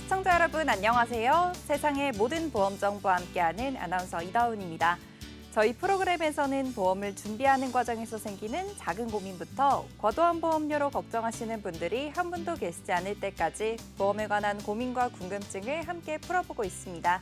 시청자 여러분 안녕하세요. 세상의 모든 보험 정보와 함께하는 아나운서 이다운입니다. 저희 프로그램에서는 보험을 준비하는 과정에서 생기는 작은 고민부터 과도한 보험료로 걱정하시는 분들이 한 분도 계시지 않을 때까지 보험에 관한 고민과 궁금증을 함께 풀어보고 있습니다.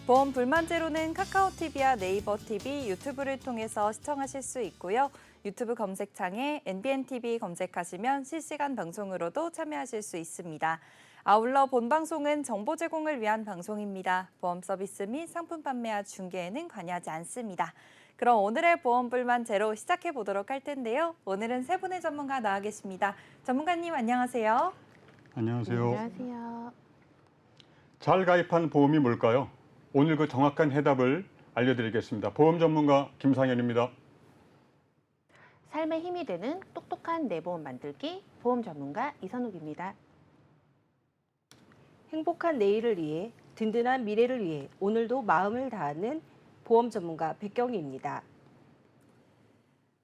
보험 불만제로는 카카오TV와 네이버TV, 유튜브를 통해서 시청하실 수 있고요. 유튜브 검색창에 NBNTV 검색하시면 실시간 방송으로도 참여하실 수 있습니다. 아울러 본 방송은 정보 제공을 위한 방송입니다. 보험 서비스 및 상품 판매와 중개에는 관여하지 않습니다. 그럼 오늘의 보험 불만 제로 시작해 보도록 할 텐데요. 오늘은 세 분의 전문가 나와 계십니다. 전문가님 안녕하세요. 안녕하세요. 안녕하세요. 잘 가입한 보험이 뭘까요? 오늘 그 정확한 해답을 알려드리겠습니다. 보험 전문가 김상현입니다. 삶에 힘이 되는 똑똑한 내 보험 만들기 보험 전문가 이선욱입니다. 행복한 내일을 위해 든든한 미래를 위해 오늘도 마음을 다하는 보험 전문가 백경희입니다.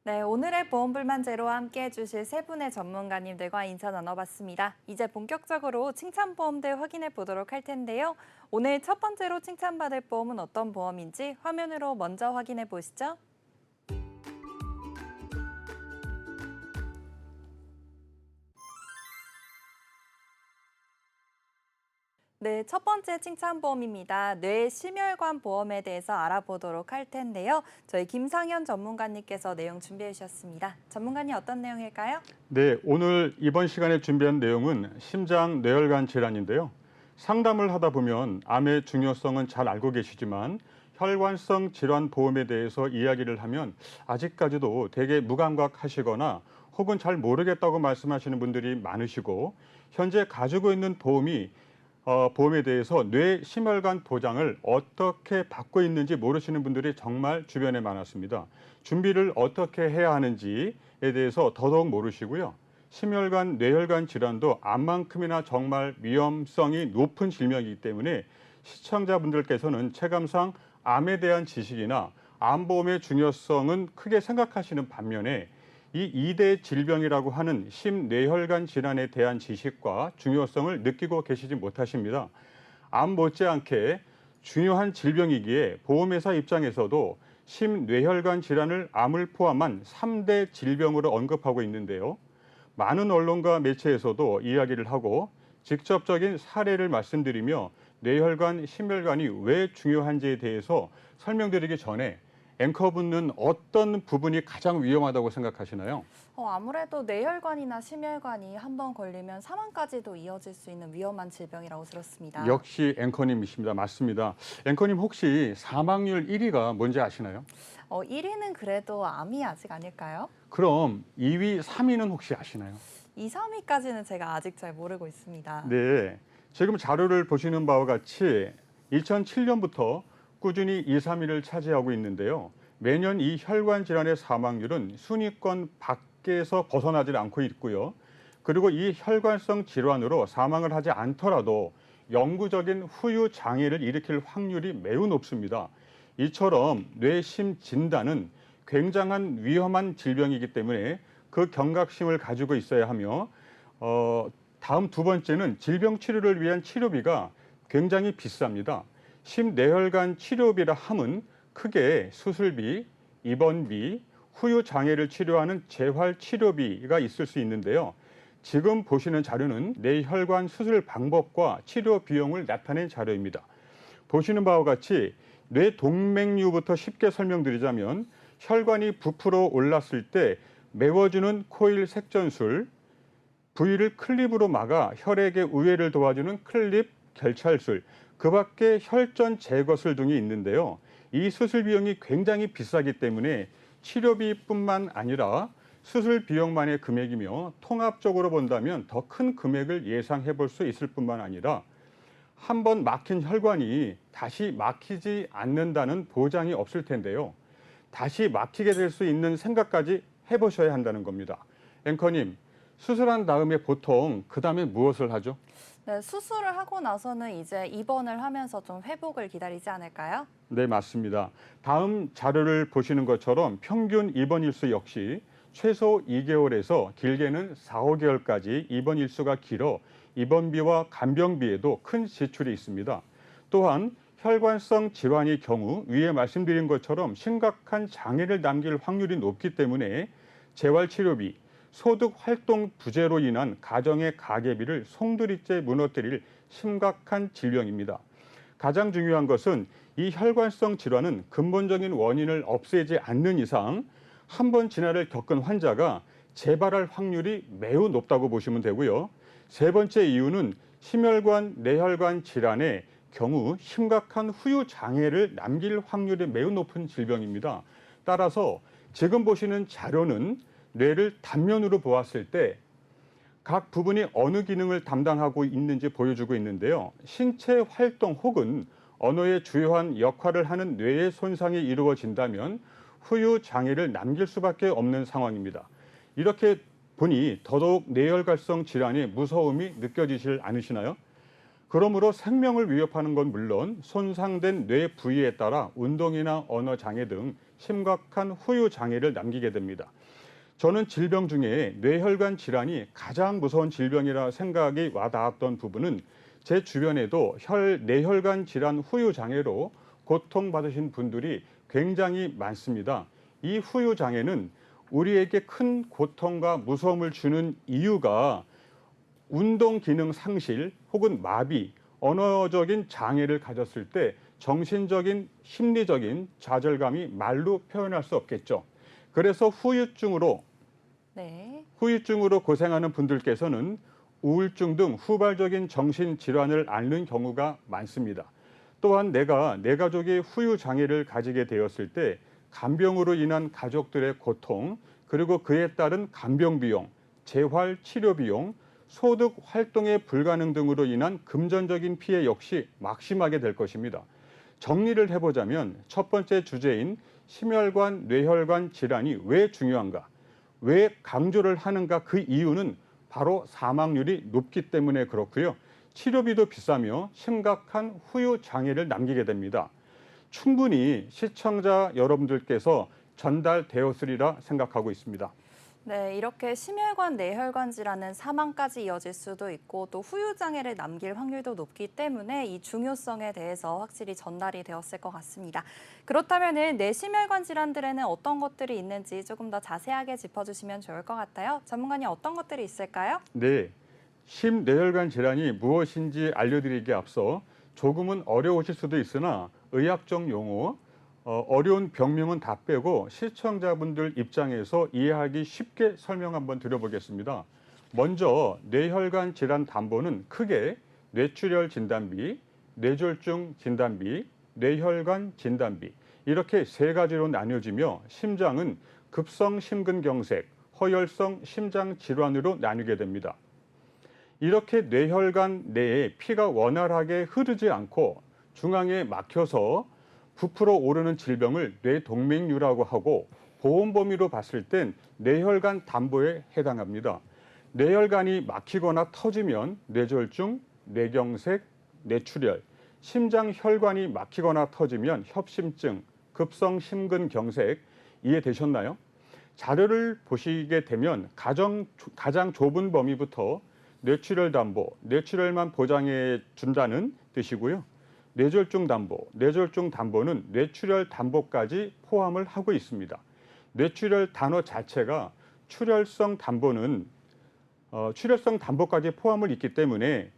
네, 오늘의 보험 불만 제로와 함께 해주실 세 분의 전문가님들과 인사 나눠봤습니다. 이제 본격적으로 칭찬보험들 확인해 보도록 할 텐데요. 오늘 첫 번째로 칭찬받을 보험은 어떤 보험인지 화면으로 먼저 확인해 보시죠. 네, 첫 번째 칭찬보험입니다. 뇌심혈관 보험에 대해서 알아보도록 할 텐데요. 저희 김상현 전문가님께서 내용 준비해 주셨습니다. 전문가님 어떤 내용일까요? 네, 오늘 이번 시간에 준비한 내용은 심장 뇌혈관 질환인데요. 상담을 하다 보면 암의 중요성은 잘 알고 계시지만 혈관성 질환 보험에 대해서 이야기를 하면 아직까지도 되게 무감각하시거나 혹은 잘 모르겠다고 말씀하시는 분들이 많으시고 현재 가지고 있는 보험에 대해서 뇌심혈관 보장을 어떻게 받고 있는지 모르시는 분들이 정말 주변에 많았습니다. 준비를 어떻게 해야 하는지에 대해서 더더욱 모르시고요. 심혈관, 뇌혈관 질환도 암만큼이나 정말 위험성이 높은 질병이기 때문에 시청자분들께서는 체감상 암에 대한 지식이나 암보험의 중요성은 크게 생각하시는 반면에 이 2대 질병이라고 하는 심뇌혈관 질환에 대한 지식과 중요성을 느끼고 계시지 못하십니다. 암 못지않게 중요한 질병이기에 보험회사 입장에서도 심뇌혈관 질환을 암을 포함한 3대 질병으로 언급하고 있는데요. 많은 언론과 매체에서도 이야기를 하고 직접적인 사례를 말씀드리며 뇌혈관, 심혈관이 왜 중요한지에 대해서 설명드리기 전에 앵커분은 어떤 부분이 가장 위험하다고 생각하시나요? 아무래도 뇌혈관이나 심혈관이 한번 걸리면 사망까지도 이어질 수 있는 위험한 질병이라고 들었습니다. 역시 앵커님이십니다. 맞습니다. 앵커님 혹시 사망률 1위가 뭔지 아시나요? 1위는 그래도 암이 아직 아닐까요? 그럼 2위, 3위는 혹시 아시나요? 2, 3위까지는 제가 아직 잘 모르고 있습니다. 네, 지금 자료를 보시는 바와 같이 2007년부터 꾸준히 2, 3위를 차지하고 있는데요. 매년 이 혈관 질환의 사망률은 순위권 밖에서 벗어나질 않고 있고요. 그리고 이 혈관성 질환으로 사망을 하지 않더라도 영구적인 후유 장애를 일으킬 확률이 매우 높습니다. 이처럼 뇌심 진단은 굉장한 위험한 질병이기 때문에 그 경각심을 가지고 있어야 하며 다음 두 번째는 질병 치료를 위한 치료비가 굉장히 비쌉니다. 심뇌혈관 치료비라 함은 크게 수술비, 입원비, 후유 장애를 치료하는 재활 치료비가 있을 수 있는데요. 지금 보시는 자료는 뇌혈관 수술 방법과 치료 비용을 나타낸 자료입니다. 보시는 바와 같이 뇌동맥류부터 쉽게 설명드리자면 혈관이 부풀어 올랐을 때 메워주는 코일 색전술, 부위를 클립으로 막아 혈액의 우회를 도와주는 클립 결찰술, 그 밖에 혈전 제거술 등이 있는데요. 이 수술 비용이 굉장히 비싸기 때문에 치료비뿐만 아니라 수술 비용만의 금액이며 통합적으로 본다면 더 큰 금액을 예상해 볼 수 있을 뿐만 아니라 한 번 막힌 혈관이 다시 막히지 않는다는 보장이 없을 텐데요. 다시 막히게 될 수 있는 생각까지 해보셔야 한다는 겁니다. 앵커님, 수술한 다음에 보통 그 다음에 무엇을 하죠? 네, 수술을 하고 나서는 이제 입원을 하면서 좀 회복을 기다리지 않을까요? 네, 맞습니다. 다음 자료를 보시는 것처럼 평균 입원 일수 역시 최소 2개월에서 길게는 4, 5개월까지 입원 일수가 길어 입원비와 간병비에도 큰 지출이 있습니다. 또한 혈관성 질환의 경우 위에 말씀드린 것처럼 심각한 장애를 남길 확률이 높기 때문에 재활치료비, 소득 활동 부재로 인한 가정의 가계비를 송두리째 무너뜨릴 심각한 질병입니다. 가장 중요한 것은 이 혈관성 질환은 근본적인 원인을 없애지 않는 이상 한 번 진화를 겪은 환자가 재발할 확률이 매우 높다고 보시면 되고요. 세 번째 이유는 심혈관, 뇌혈관 질환의 경우 심각한 후유 장애를 남길 확률이 매우 높은 질병입니다. 따라서 지금 보시는 자료는 뇌를 단면으로 보았을 때 각 부분이 어느 기능을 담당하고 있는지 보여주고 있는데요. 신체 활동 혹은 언어의 주요한 역할을 하는 뇌의 손상이 이루어진다면 후유 장애를 남길 수밖에 없는 상황입니다. 이렇게 보니 더더욱 뇌혈관성 질환의 무서움이 느껴지질 않으시나요? 그러므로 생명을 위협하는 건 물론 손상된 뇌 부위에 따라 운동이나 언어 장애 등 심각한 후유 장애를 남기게 됩니다. 저는 질병 중에 뇌혈관 질환이 가장 무서운 질병이라 생각이 와닿았던 부분은 제 주변에도 뇌혈관 질환 후유 장애로 고통받으신 분들이 굉장히 많습니다. 이 후유 장애는 우리에게 큰 고통과 무서움을 주는 이유가 운동 기능 상실 혹은 마비, 언어적인 장애를 가졌을 때 정신적인, 심리적인 좌절감이 말로 표현할 수 없겠죠. 그래서 후유증으로 고생하는 분들께서는 우울증 등 후발적인 정신질환을 앓는 경우가 많습니다. 또한 내 가족이 후유 장애를 가지게 되었을 때 간병으로 인한 가족들의 고통, 그리고 그에 따른 간병 비용, 재활 치료 비용, 소득 활동의 불가능 등으로 인한 금전적인 피해 역시 막심하게 될 것입니다. 정리를 해보자면 첫 번째 주제인 심혈관, 뇌혈관 질환이 왜 중요한가? 왜 강조를 하는가? 그 이유는 바로 사망률이 높기 때문에 그렇고요. 치료비도 비싸며 심각한 후유 장애를 남기게 됩니다. 충분히 시청자 여러분들께서 전달되었으리라 생각하고 있습니다. 네, 이렇게 심혈관, 뇌혈관 질환은 사망까지 이어질 수도 있고 또 후유 장애를 남길 확률도 높기 때문에 이 중요성에 대해서 확실히 전달이 되었을 것 같습니다. 그렇다면은 뇌심혈관 질환들에는 어떤 것들이 있는지 조금 더 자세하게 짚어주시면 좋을 것 같아요. 전문가님 어떤 것들이 있을까요? 네, 심뇌혈관 질환이 무엇인지 알려드리기에 앞서 조금은 어려우실 수도 있으나 의학적 용어, 어려운 병명은 다 빼고 시청자분들 입장에서 이해하기 쉽게 설명 한번 드려보겠습니다. 먼저 뇌혈관 질환 담보는 크게 뇌출혈 진단비, 뇌졸중 진단비, 뇌혈관 진단비 이렇게 세 가지로 나뉘어지며 심장은 급성 심근경색, 허혈성 심장 질환으로 나뉘게 됩니다. 이렇게 뇌혈관 내에 피가 원활하게 흐르지 않고 중앙에 막혀서 부풀어 오르는 질병을 뇌동맥류라고 하고 보험 범위로 봤을 땐 뇌혈관 담보에 해당합니다. 뇌혈관이 막히거나 터지면 뇌졸중, 뇌경색, 뇌출혈, 심장 혈관이 막히거나 터지면 협심증, 급성 심근경색 이해되셨나요? 자료를 보시게 되면 가장 좁은 범위부터 뇌출혈 담보, 뇌출혈만 보장해 준다는 뜻이고요. 뇌졸중 담보는 뇌출혈 담보까지 포함을 하고 있습니다. 뇌출혈 단어 자체가 출혈성 담보까지 포함을 있기 때문에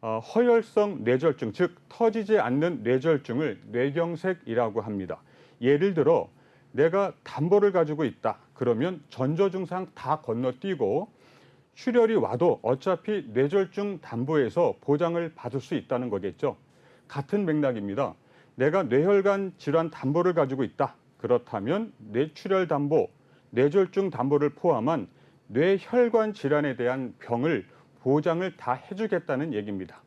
허혈성 뇌졸중, 즉 터지지 않는 뇌졸중을 뇌경색이라고 합니다. 예를 들어 내가 담보를 가지고 있다. 그러면 전조 증상 다 건너뛰고 출혈이 와도 어차피 뇌졸중 담보에서 보장을 받을 수 있다는 거겠죠. 같은 맥락입니다. 내가 뇌혈관 질환 담보를 가지고 있다. 그렇다면 뇌출혈 담보, 뇌졸중 담보를 포함한 뇌혈관 질환에 대한 병을 보장을 다 해주겠다는 얘기입니다.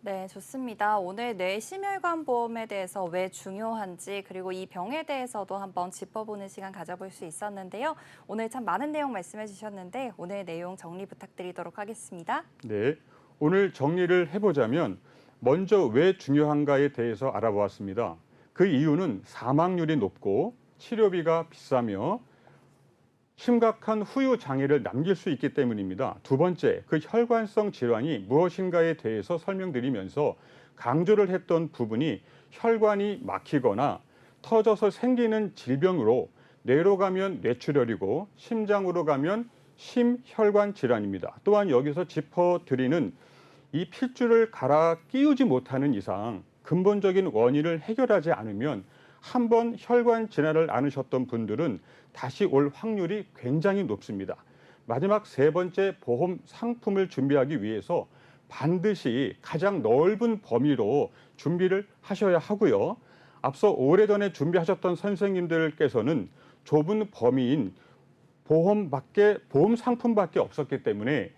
네, 좋습니다. 오늘 뇌심혈관 보험에 대해서 왜 중요한지 그리고 이 병에 대해서도 한번 짚어보는 시간 가져볼 수 있었는데요. 오늘 참 많은 내용 말씀해 주셨는데 오늘 내용 정리 부탁드리도록 하겠습니다. 네, 오늘 정리를 해보자면 먼저 왜 중요한가에 대해서 알아보았습니다. 그 이유는 사망률이 높고 치료비가 비싸며 심각한 후유 장애를 남길 수 있기 때문입니다. 두 번째, 그 혈관성 질환이 무엇인가에 대해서 설명드리면서 강조를 했던 부분이 혈관이 막히거나 터져서 생기는 질병으로 뇌로 가면 뇌출혈이고 심장으로 가면 심혈관 질환입니다. 또한 여기서 짚어드리는 이 필주를 갈아 끼우지 못하는 이상 근본적인 원인을 해결하지 않으면 한번 혈관 질환을 앓으셨던 분들은 다시 올 확률이 굉장히 높습니다. 마지막 세 번째, 보험 상품을 준비하기 위해서 반드시 가장 넓은 범위로 준비를 하셔야 하고요. 앞서 오래전에 준비하셨던 선생님들께서는 좁은 범위인 보험 상품밖에 없었기 때문에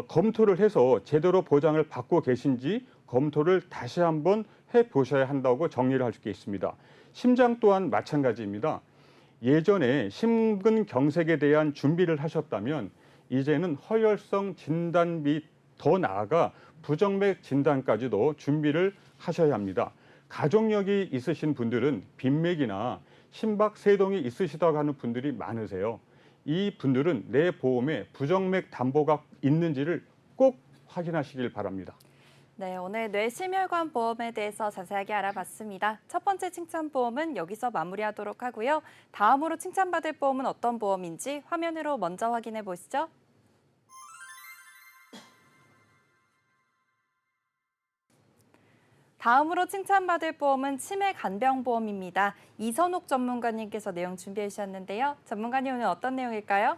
검토를 해서 제대로 보장을 받고 계신지 검토를 다시 한번 해보셔야 한다고 정리를 할 수 있습니다. 심장 또한 마찬가지입니다. 예전에 심근경색에 대한 준비를 하셨다면 이제는 허혈성 진단 및 더 나아가 부정맥 진단까지도 준비를 하셔야 합니다. 가족력이 있으신 분들은 빈맥이나 심박세동이 있으시다고 하는 분들이 많으세요. 이 분들은 내 보험에 부정맥 담보가 있는지를 꼭 확인하시길 바랍니다. 네, 오늘 뇌심혈관 보험에 대해서 자세하게 알아봤습니다. 첫 번째 칭찬 보험은 여기서 마무리하도록 하고요. 다음으로 칭찬받을 보험은 어떤 보험인지 화면으로 먼저 확인해 보시죠. 다음으로 칭찬받을 보험은 치매 간병보험입니다. 이선옥 전문가님께서 내용 준비해 주셨는데요. 전문가님 오늘 어떤 내용일까요?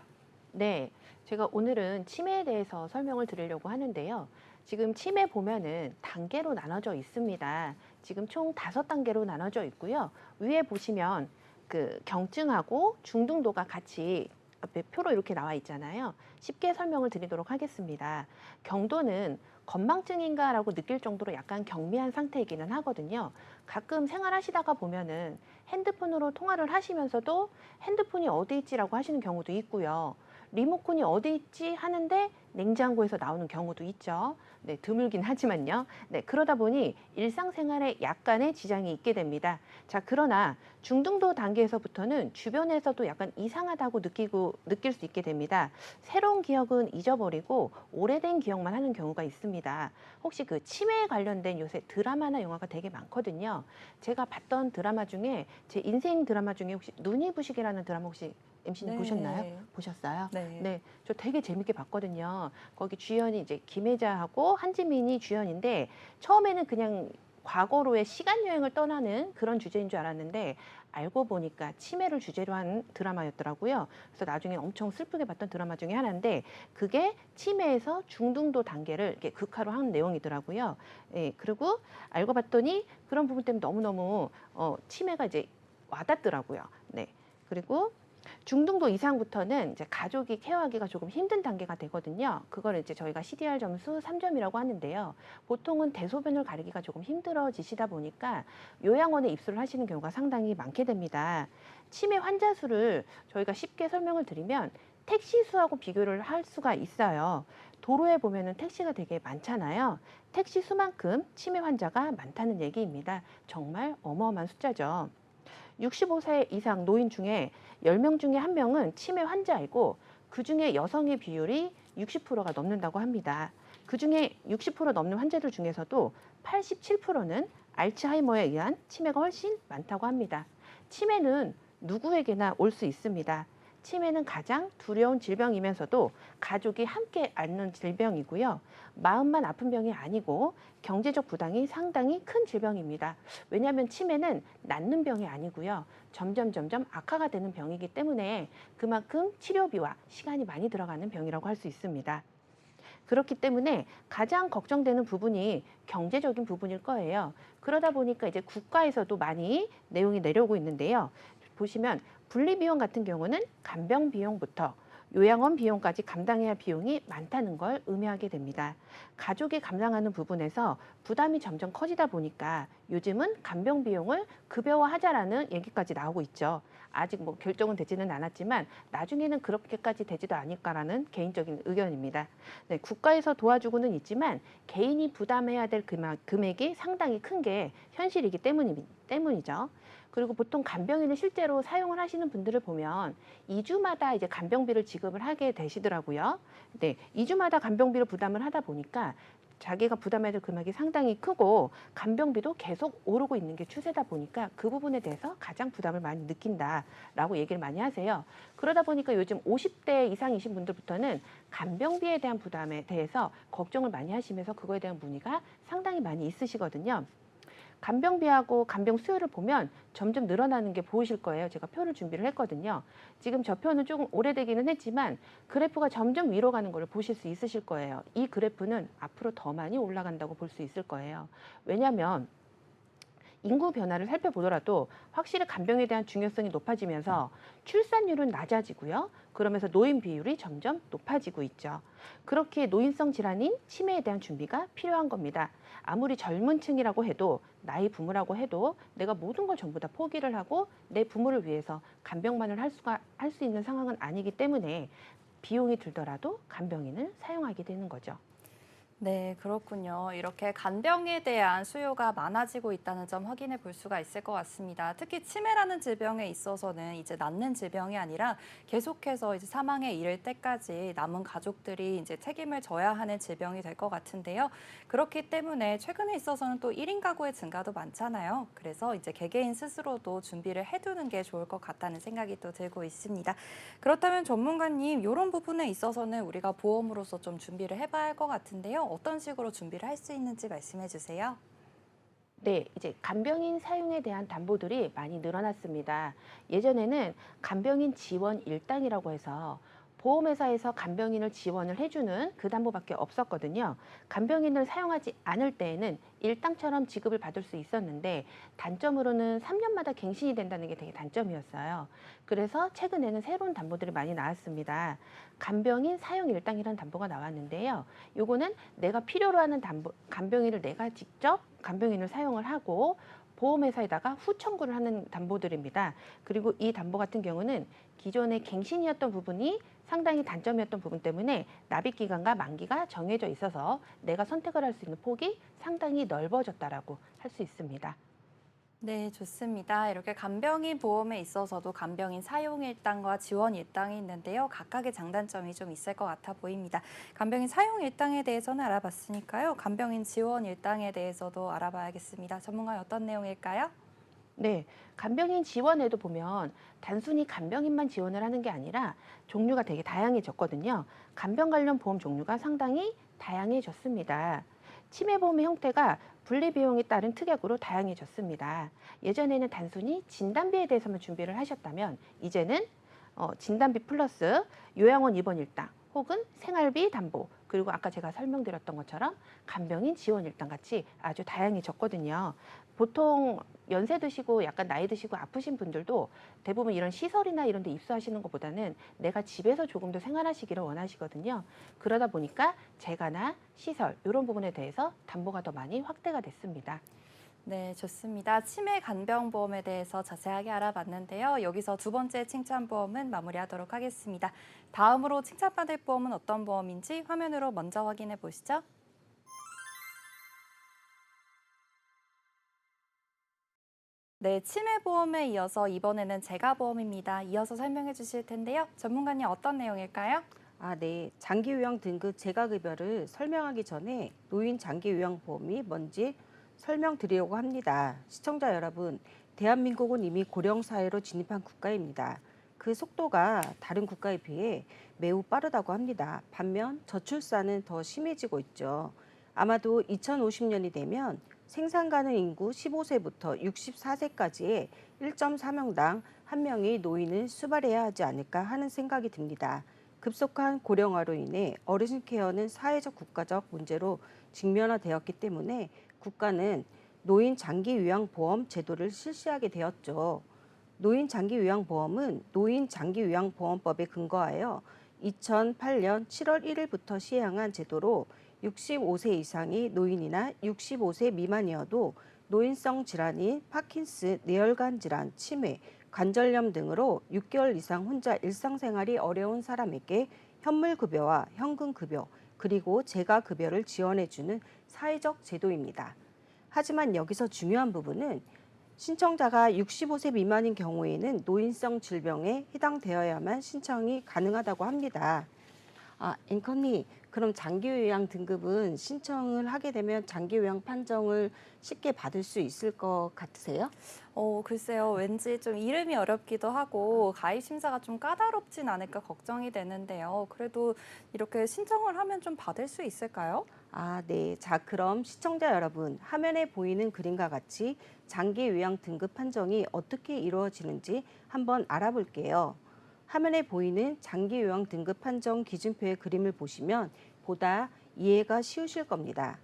네, 제가 오늘은 치매에 대해서 설명을 드리려고 하는데요. 지금 치매 보면은 단계로 나눠져 있습니다. 지금 총 5단계로 나눠져 있고요. 위에 보시면 그 경증하고 중등도가 같이 앞에 표로 이렇게 나와 있잖아요. 쉽게 설명을 드리도록 하겠습니다. 경도는 건망증인가라고 느낄 정도로 약간 경미한 상태이기는 하거든요. 가끔 생활하시다가 보면은 핸드폰으로 통화를 하시면서도 핸드폰이 어디 있지라고 하시는 경우도 있고요. 리모컨이 어디 있지 하는데 냉장고에서 나오는 경우도 있죠. 네, 드물긴 하지만요. 네, 그러다 보니 일상생활에 약간의 지장이 있게 됩니다. 자, 그러나 중등도 단계에서부터는 주변에서도 약간 이상하다고 느낄 수 있게 됩니다. 새로운 기억은 잊어버리고 오래된 기억만 하는 경우가 있습니다. 혹시 그 치매에 관련된 요새 드라마나 영화가 되게 많거든요. 제가 봤던 드라마 중에 제 인생 드라마 중에 혹시 눈이 부시게라는 드라마 혹시 MC님 네. 보셨나요? 보셨어요? 네. 네, 저 되게 재밌게 봤거든요. 거기 주연이 이제 김혜자하고 한지민이 주연인데 처음에는 그냥 과거로의 시간 여행을 떠나는 그런 주제인 줄 알았는데 알고 보니까 치매를 주제로 한 드라마였더라고요. 그래서 나중에 엄청 슬프게 봤던 드라마 중에 하나인데 그게 치매에서 중등도 단계를 이렇게 극화로 한 내용이더라고요. 예, 그리고 알고 봤더니 그런 부분 때문에 너무너무 치매가 이제 와닿더라고요. 네, 그리고 중등도 이상부터는 이제 가족이 케어하기가 조금 힘든 단계가 되거든요. 그걸 이제 저희가 CDR 점수 3점이라고 하는데요. 보통은 대소변을 가리기가 조금 힘들어지시다 보니까 요양원에 입소를 하시는 경우가 상당히 많게 됩니다. 치매 환자 수를 저희가 쉽게 설명을 드리면 택시 수하고 비교를 할 수가 있어요. 도로에 보면은 택시가 되게 많잖아요. 택시 수만큼 치매 환자가 많다는 얘기입니다. 정말 어마어마한 숫자죠. 65세 이상 노인 중에 10명 중에 1명은 치매 환자이고 그중에 여성의 비율이 60%가 넘는다고 합니다. 그중에 60% 넘는 환자들 중에서도 87%는 알츠하이머에 의한 치매가 훨씬 많다고 합니다. 치매는 누구에게나 올 수 있습니다. 치매는 가장 두려운 질병이면서도 가족이 함께 앓는 질병이고요. 마음만 아픈 병이 아니고 경제적 부담이 상당히 큰 질병입니다. 왜냐하면 치매는 낫는 병이 아니고요. 점점 악화가 되는 병이기 때문에 그만큼 치료비와 시간이 많이 들어가는 병이라고 할 수 있습니다. 그렇기 때문에 가장 걱정되는 부분이 경제적인 부분일 거예요. 그러다 보니까 이제 국가에서도 많이 내용이 내려오고 있는데요. 보시면 분리비용 같은 경우는 간병 비용부터 요양원 비용까지 감당해야 할 비용이 많다는 걸 의미하게 됩니다. 가족이 감당하는 부분에서 부담이 점점 커지다 보니까 요즘은 간병 비용을 급여화하자라는 얘기까지 나오고 있죠. 아직 뭐 결정은 되지는 않았지만 나중에는 그렇게까지 되지도 않을까라는 개인적인 의견입니다. 네, 국가에서 도와주고는 있지만 개인이 부담해야 될 금액이 상당히 큰 게 현실이기 때문이죠. 그리고 보통 간병인을 실제로 사용을 하시는 분들을 보면 2주마다 이제 간병비를 지급을 하게 되시더라고요. 네, 2주마다 간병비를 부담을 하다 보니까 자기가 부담해야 될 금액이 상당히 크고 간병비도 계속 오르고 있는 게 추세다 보니까 그 부분에 대해서 가장 부담을 많이 느낀다라고 얘기를 많이 하세요. 그러다 보니까 요즘 50대 이상이신 분들부터는 간병비에 대한 부담에 대해서 걱정을 많이 하시면서 그거에 대한 문의가 상당히 많이 있으시거든요. 간병비하고 간병 수요를 보면 점점 늘어나는 게 보이실 거예요. 제가 표를 준비를 했거든요. 지금 저 표는 조금 오래되기는 했지만 그래프가 점점 위로 가는 걸 보실 수 있으실 거예요. 이 그래프는 앞으로 더 많이 올라간다고 볼 수 있을 거예요. 왜냐하면 인구 변화를 살펴보더라도 확실히 간병에 대한 중요성이 높아지면서 출산율은 낮아지고요. 그러면서 노인 비율이 점점 높아지고 있죠. 그렇게 노인성 질환인 치매에 대한 준비가 필요한 겁니다. 아무리 젊은 층이라고 해도 나이 부모라고 해도 내가 모든 걸 전부 다 포기를 하고 내 부모를 위해서 간병만을 할 수 있는 상황은 아니기 때문에 비용이 들더라도 간병인을 사용하게 되는 거죠. 네, 그렇군요. 이렇게 간병에 대한 수요가 많아지고 있다는 점 확인해 볼 수가 있을 것 같습니다. 특히 치매라는 질병에 있어서는 이제 낫는 질병이 아니라 계속해서 이제 사망에 이를 때까지 남은 가족들이 이제 책임을 져야 하는 질병이 될 것 같은데요. 그렇기 때문에 최근에 있어서는 또 1인 가구의 증가도 많잖아요. 그래서 이제 개개인 스스로도 준비를 해두는 게 좋을 것 같다는 생각이 또 들고 있습니다. 그렇다면 전문가님, 이런 부분에 있어서는 우리가 보험으로서 좀 준비를 해봐야 할 것 같은데요. 어떤 식으로 준비를 할 수 있는지 말씀해 주세요. 네, 이제 간병인 사용에 대한 담보들이 많이 늘어났습니다. 예전에는 간병인 지원 일당이라고 해서 보험회사에서 간병인을 지원을 해주는 그 담보밖에 없었거든요. 간병인을 사용하지 않을 때에는 일당처럼 지급을 받을 수 있었는데 단점으로는 3년마다 갱신이 된다는 게 되게 단점이었어요. 그래서 최근에는 새로운 담보들이 많이 나왔습니다. 간병인 사용 일당이라는 담보가 나왔는데요. 요거는 내가 필요로 하는 간병인을 내가 직접 간병인을 사용을 하고 보험회사에다가 후청구를 하는 담보들입니다. 그리고 이 담보 같은 경우는 기존의 갱신이었던 부분이 상당히 단점이었던 부분 때문에 납입 기간과 만기가 정해져 있어서 내가 선택을 할 수 있는 폭이 상당히 넓어졌다라고 할 수 있습니다. 네, 좋습니다. 이렇게 간병인 보험에 있어서도 간병인 사용 일당과 지원 일당이 있는데요. 각각의 장단점이 좀 있을 것 같아 보입니다. 간병인 사용 일당에 대해서는 알아봤으니까요. 간병인 지원 일당에 대해서도 알아봐야겠습니다. 전문가의 어떤 내용일까요? 네, 간병인 지원에도 보면 단순히 간병인만 지원을 하는 게 아니라 종류가 되게 다양해졌거든요. 간병 관련 보험 종류가 상당히 다양해졌습니다. 치매보험의 형태가 분리비용에 따른 특약으로 다양해졌습니다. 예전에는 단순히 진단비에 대해서만 준비를 하셨다면 이제는 진단비 플러스 요양원 입원 일당 혹은 생활비 담보 그리고 아까 제가 설명드렸던 것처럼 간병인 지원 일당 같이 아주 다양해졌거든요. 보통 연세 드시고 약간 나이 드시고 아프신 분들도 대부분 이런 시설이나 이런 데 입소하시는 것보다는 내가 집에서 조금 더 생활하시기를 원하시거든요. 그러다 보니까 재가나 시설 이런 부분에 대해서 담보가 더 많이 확대가 됐습니다. 네, 좋습니다. 치매 간병보험에 대해서 자세하게 알아봤는데요. 여기서 두 번째 칭찬보험은 마무리하도록 하겠습니다. 다음으로 칭찬받을 보험은 어떤 보험인지 화면으로 먼저 확인해 보시죠. 네, 치매보험에 이어서 이번에는 재가보험입니다. 이어서 설명해 주실 텐데요. 전문가님 어떤 내용일까요? 네. 장기요양 등급 재가급여를 설명하기 전에 노인 장기요양보험이 뭔지 설명드리려고 합니다. 시청자 여러분, 대한민국은 이미 고령사회로 진입한 국가입니다. 그 속도가 다른 국가에 비해 매우 빠르다고 합니다. 반면 저출산은 더 심해지고 있죠. 아마도 2050년이 되면 생산 가능 인구 15세부터 64세까지의 1.4명당 1명이 노인을 수발해야 하지 않을까 하는 생각이 듭니다. 급속한 고령화로 인해 어르신 케어는 사회적 국가적 문제로 직면화되었기 때문에 국가는 노인 장기 요양보험 제도를 실시하게 되었죠. 노인 장기 요양보험은 노인 장기 요양보험법에 근거하여 2008년 7월 1일부터 시행한 제도로 65세 이상의 노인이나 65세 미만이어도 노인성 질환인 파킨슨, 뇌혈관 질환, 치매, 관절염 등으로 6개월 이상 혼자 일상생활이 어려운 사람에게 현물급여와 현금급여 그리고 재가급여를 지원해주는 사회적 제도입니다. 하지만 여기서 중요한 부분은 신청자가 65세 미만인 경우에는 노인성 질병에 해당되어야만 신청이 가능하다고 합니다. 앵커님, 그럼 장기요양 등급은 신청을 하게 되면 장기요양 판정을 쉽게 받을 수 있을 것 같으세요? 글쎄요. 왠지 좀 이름이 어렵기도 하고 가입 심사가 좀 까다롭진 않을까 걱정이 되는데요. 그래도 이렇게 신청을 하면 좀 받을 수 있을까요? 네. 자, 그럼 시청자 여러분, 화면에 보이는 그림과 같이 장기 요양 등급 판정이 어떻게 이루어지는지 한번 알아볼게요. 화면에 보이는 장기 요양 등급 판정 기준표의 그림을 보시면 보다 이해가 쉬우실 겁니다.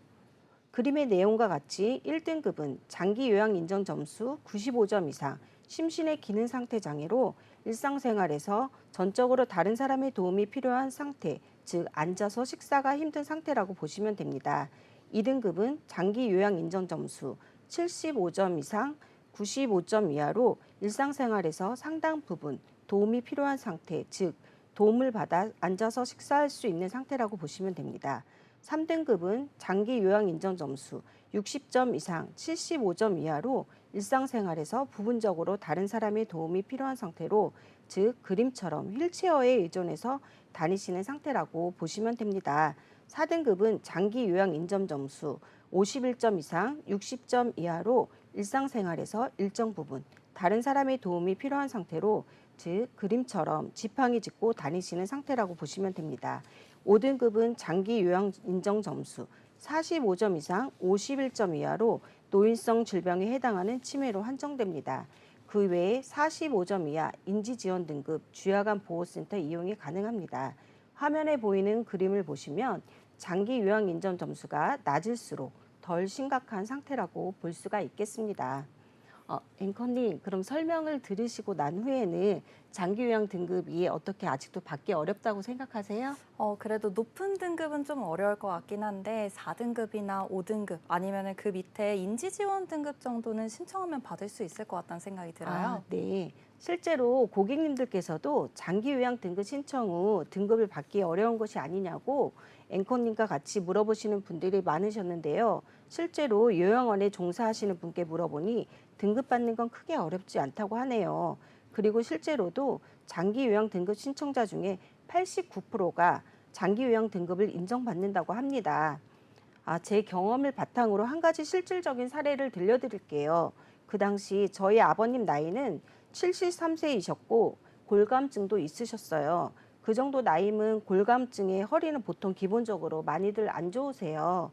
그림의 내용과 같이 1등급은 장기 요양 인정 점수 95점 이상, 심신의 기능 상태 장애로 일상생활에서 전적으로 다른 사람의 도움이 필요한 상태, 즉 앉아서 식사가 힘든 상태라고 보시면 됩니다. 2등급은 장기 요양 인정 점수 75점 이상, 95점 이하로 일상생활에서 상당 부분 도움이 필요한 상태, 즉 도움을 받아 앉아서 식사할 수 있는 상태라고 보시면 됩니다. 3등급은 장기 요양 인정 점수 60점 이상, 75점 이하로 일상생활에서 부분적으로 다른 사람의 도움이 필요한 상태로, 즉 그림처럼 휠체어에 의존해서 다니시는 상태라고 보시면 됩니다. 4등급은 장기 요양 인정 점수 51점 이상, 60점 이하로 일상생활에서 일정 부분 다른 사람의 도움이 필요한 상태로, 즉 그림처럼 지팡이 짚고 다니시는 상태라고 보시면 됩니다. 5등급은 장기 요양 인정 점수 45점 이상, 51점 이하로 노인성 질병에 해당하는 치매로 한정됩니다. 그 외에 45점 이하 인지지원 등급 주야간 보호센터 이용이 가능합니다. 화면에 보이는 그림을 보시면 장기 요양 인정 점수가 낮을수록 덜 심각한 상태라고 볼 수가 있겠습니다. 앵커님, 그럼 설명을 들으시고 난 후에는 장기 요양 등급이 어떻게 아직도 받기 어렵다고 생각하세요? 그래도 높은 등급은 좀 어려울 것 같긴 한데 4등급이나 5등급 아니면 그 밑에 인지지원 등급 정도는 신청하면 받을 수 있을 것 같다는 생각이 들어요. 네. 실제로 고객님들께서도 장기 요양 등급 신청 후 등급을 받기 어려운 것이 아니냐고 앵커님과 같이 물어보시는 분들이 많으셨는데요. 실제로 요양원에 종사하시는 분께 물어보니 등급 받는 건 크게 어렵지 않다고 하네요. 그리고 실제로도 장기 요양 등급 신청자 중에 89%가 장기 요양 등급을 인정받는다고 합니다. 제 경험을 바탕으로 한 가지 실질적인 사례를 들려드릴게요. 그 당시 저희 아버님 나이는 73세이셨고 골감증도 있으셨어요. 그 정도 나이면 골감증에 허리는 보통 기본적으로 많이들 안 좋으세요.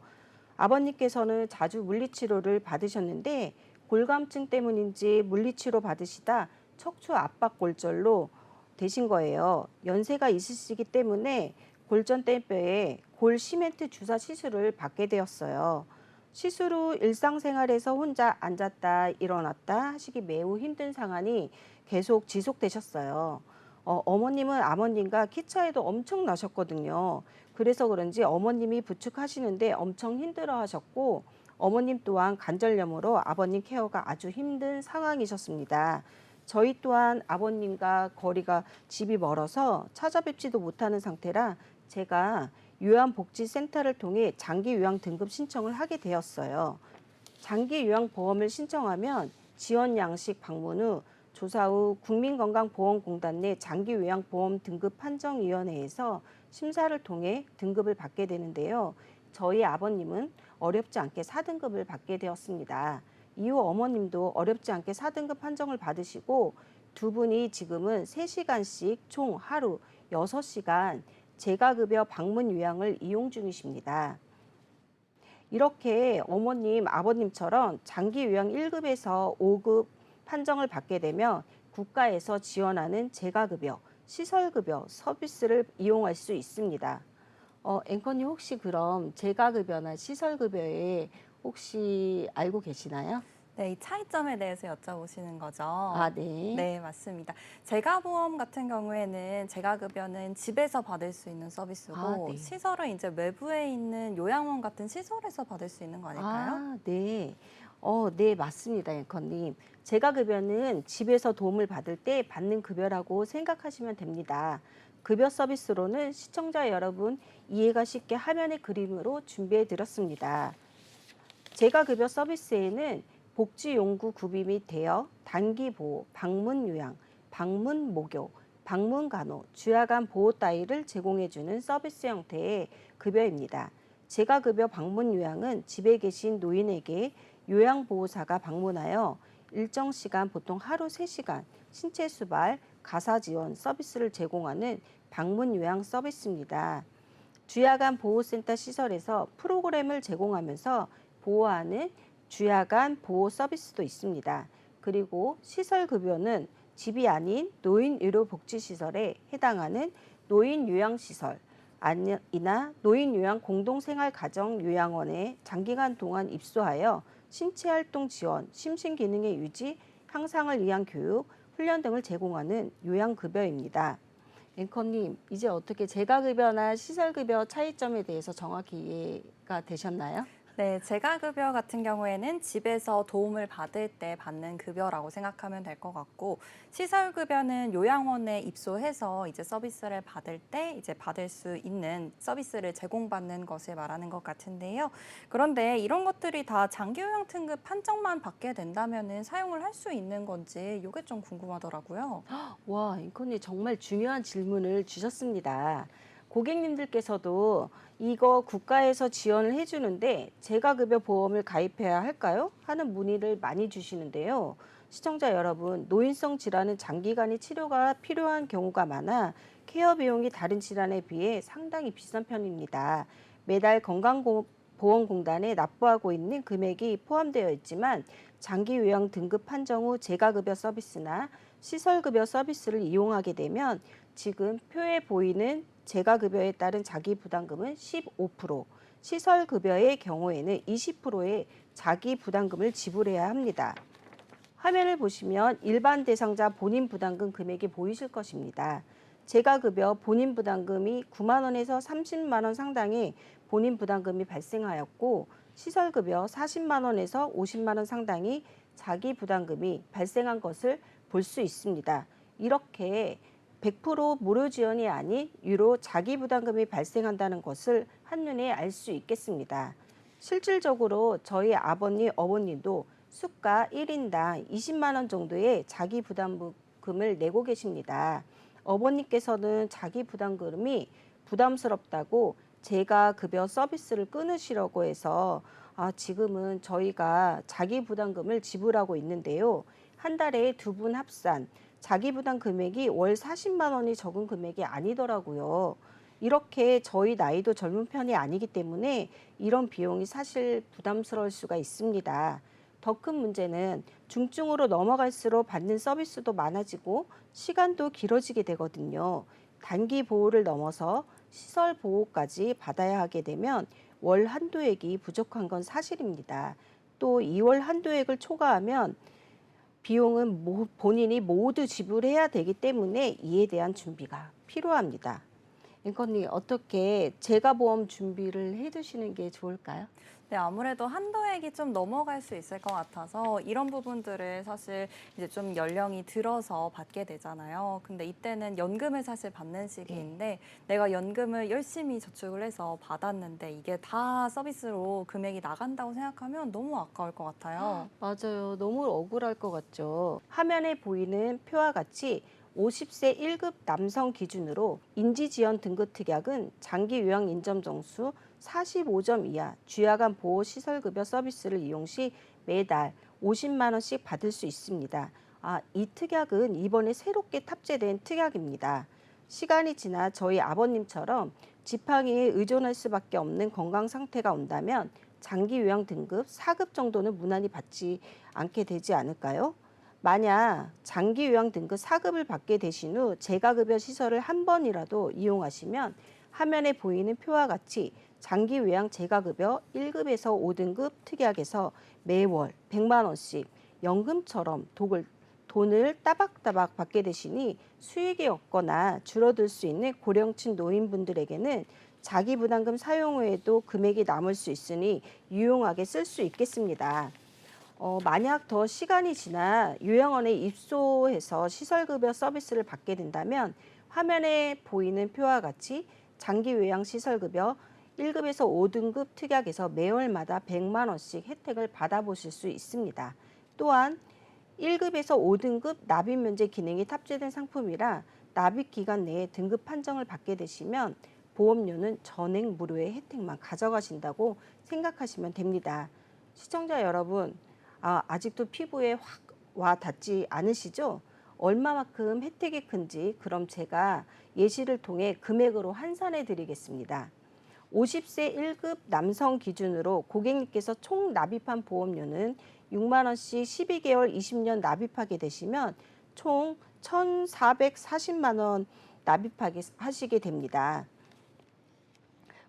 아버님께서는 자주 물리치료를 받으셨는데 골감증 때문인지 물리치료 받으시다 척추 압박 골절로 되신 거예요. 연세가 있으시기 때문에 골전대뼈에 골 시멘트 주사 시술을 받게 되었어요. 시술 후 일상생활에서 혼자 앉았다 일어났다 하시기 매우 힘든 상황이 계속 지속되셨어요. 어머님은 아버님과 키 차이도 엄청 나셨거든요. 그래서 그런지 어머님이 부축하시는데 엄청 힘들어 하셨고 어머님 또한 관절염으로 아버님 케어가 아주 힘든 상황이셨습니다. 저희 또한 아버님과 거리가 집이 멀어서 찾아뵙지도 못하는 상태라 제가 요양복지센터를 통해 장기 요양 등급 신청을 하게 되었어요. 장기 요양 보험을 신청하면 지원 양식 방문 후 조사 후 국민건강보험공단 내 장기 요양 보험 등급 판정위원회에서 심사를 통해 등급을 받게 되는데요. 저희 아버님은 어렵지 않게 4등급을 받게 되었습니다. 이후 어머님도 어렵지 않게 4등급 판정을 받으시고 두 분이 지금은 3시간씩 총 하루 6시간 재가급여 방문 요양을 이용 중이십니다. 이렇게 어머님, 아버님처럼 장기 요양 1급에서 5급 판정을 받게 되면 국가에서 지원하는 재가급여, 시설급여 서비스를 이용할 수 있습니다. 앵커님 혹시 그럼 재가급여나 시설급여에 혹시 알고 계시나요? 네, 이 차이점에 대해서 여쭤보시는 거죠. 네. 네, 맞습니다. 재가보험 같은 경우에는 재가급여는 집에서 받을 수 있는 서비스고 네. 시설은 이제 외부에 있는 요양원 같은 시설에서 받을 수 있는 거 아닐까요? 네. 네, 맞습니다, 앵커님. 재가급여는 집에서 도움을 받을 때 받는 급여라고 생각하시면 됩니다. 급여 서비스로는 시청자 여러분 이해가 쉽게 화면의 그림으로 준비해 드렸습니다. 재가급여 서비스에는 복지용구 구비 및 대여, 단기보호, 방문요양, 방문목요, 방문간호, 주야간 보호 따위를 제공해주는 서비스 형태의 급여입니다. 재가급여 방문요양은 집에 계신 노인에게 요양보호사가 방문하여 일정 시간, 보통 하루 3시간, 신체수발, 가사지원 서비스를 제공하는 방문요양 서비스입니다. 주야간 보호센터 시설에서 프로그램을 제공하면서 보호하는 주야간 보호 서비스도 있습니다. 그리고 시설급여는 집이 아닌 노인의료복지시설에 해당하는 노인요양시설, 이나 노인요양 공동생활가정요양원에 장기간 동안 입소하여 신체활동 지원, 심신기능의 유지, 향상을 위한 교육, 훈련 등을 제공하는 요양급여입니다. 앵커님, 이제 어떻게 재가급여나 시설급여 차이점에 대해서 정확히 이해가 되셨나요? 네, 재가급여 같은 경우에는 집에서 도움을 받을 때 받는 급여라고 생각하면 될 것 같고, 시설급여는 요양원에 입소해서 이제 서비스를 받을 때 이제 받을 수 있는 서비스를 제공받는 것을 말하는 것 같은데요. 그런데 이런 것들이 다 장기요양 등급 판정만 받게 된다면은 사용을 할 수 있는 건지 이게 좀 궁금하더라고요. 와, 앵커님 정말 중요한 질문을 주셨습니다. 고객님들께서도 이거 국가에서 지원을 해주는데 재가급여 보험을 가입해야 할까요? 하는 문의를 많이 주시는데요. 시청자 여러분, 노인성 질환은 장기간의 치료가 필요한 경우가 많아 케어 비용이 다른 질환에 비해 상당히 비싼 편입니다. 매달 건강보험공단에 납부하고 있는 금액이 포함되어 있지만 장기요양 등급 판정 후 재가급여 서비스나 시설급여 서비스를 이용하게 되면 지금 표에 보이는 재가급여에 따른 자기부담금은 15%, 시설급여의 경우에는 20%의 자기부담금을 지불해야 합니다. 화면을 보시면 일반 대상자 본인부담금 금액이 보이실 것입니다. 재가급여 본인부담금이 9만 원에서 30만 원 상당의 본인부담금이 발생하였고, 시설급여 40만 원에서 50만 원 상당의 자기부담금이 발생한 것을 볼 수 있습니다. 이렇게 100% 무료 지원이 아닌 유로 자기부담금이 발생한다는 것을 한눈에 알 수 있겠습니다. 실질적으로 저희 아버님, 어머님도 수가 1인당 20만 원 정도의 자기부담금을 내고 계십니다. 어머니께서는 자기부담금이 부담스럽다고 재가급여 서비스를 끊으시려고 해서 지금은 저희가 자기부담금을 지불하고 있는데요. 한 달에 두 분 합산 자기부담 금액이 월 40만 원이 적은 금액이 아니더라고요. 이렇게 저희 나이도 젊은 편이 아니기 때문에 이런 비용이 사실 부담스러울 수가 있습니다. 더 큰 문제는 중증으로 넘어갈수록 받는 서비스도 많아지고 시간도 길어지게 되거든요. 단기 보호를 넘어서 시설 보호까지 받아야 하게 되면 월 한도액이 부족한 건 사실입니다. 또 2월 한도액을 초과하면 비용은 본인이 모두 지불해야 되기 때문에 이에 대한 준비가 필요합니다. 앵커님, 어떻게 재가보험 준비를 해두시는 게 좋을까요? 네, 아무래도 한도액이 좀 넘어갈 수 있을 것 같아서 이런 부분들을 사실 이제 좀 연령이 들어서 받게 되잖아요. 근데 이때는 연금을 사실 받는 시기인데 내가 연금을 열심히 저축을 해서 받았는데 이게 다 서비스로 금액이 나간다고 생각하면 너무 아까울 것 같아요. 맞아요. 너무 억울할 것 같죠. 화면에 보이는 표와 같이 50세 1급 남성 기준으로 인지지원 등급 특약은 장기 요양 인정 점수 45점 이하 주야간 보호시설급여 서비스를 이용 시 매달 50만 원씩 받을 수 있습니다. 이 특약은 이번에 새롭게 탑재된 특약입니다. 시간이 지나 저희 아버님처럼 지팡이에 의존할 수밖에 없는 건강 상태가 온다면 장기 요양 등급 4급 정도는 무난히 받지 않게 되지 않을까요? 만약 장기 요양 등급 4급을 받게 되신 후 재가급여 시설을 한 번이라도 이용하시면 화면에 보이는 표와 같이 장기 요양 재가급여 1급에서 5등급 특약에서 매월 100만 원씩 연금처럼 돈을 따박따박 받게 되시니 수익이 없거나 줄어들 수 있는 고령층 노인분들에게는 자기부담금 사용 후에도 금액이 남을 수 있으니 유용하게 쓸 수 있겠습니다. 만약 더 시간이 지나 요양원에 입소해서 시설급여 서비스를 받게 된다면 화면에 보이는 표와 같이 장기 요양 시설급여 1급에서 5등급 특약에서 매월마다 100만 원씩 혜택을 받아보실 수 있습니다. 또한 1급에서 5등급 납입 면제 기능이 탑재된 상품이라 납입 기간 내에 등급 판정을 받게 되시면 보험료는 전액 무료의 혜택만 가져가신다고 생각하시면 됩니다. 시청자 여러분, 아직도 피부에 확 와 닿지 않으시죠? 얼마만큼 혜택이 큰지 그럼 제가 예시를 통해 금액으로 환산해 드리겠습니다. 50세 1급 남성 기준으로 고객님께서 총 납입한 보험료는 6만 원씩 12개월 20년 납입하게 되시면 총 1,440만 원 납입하시게 됩니다.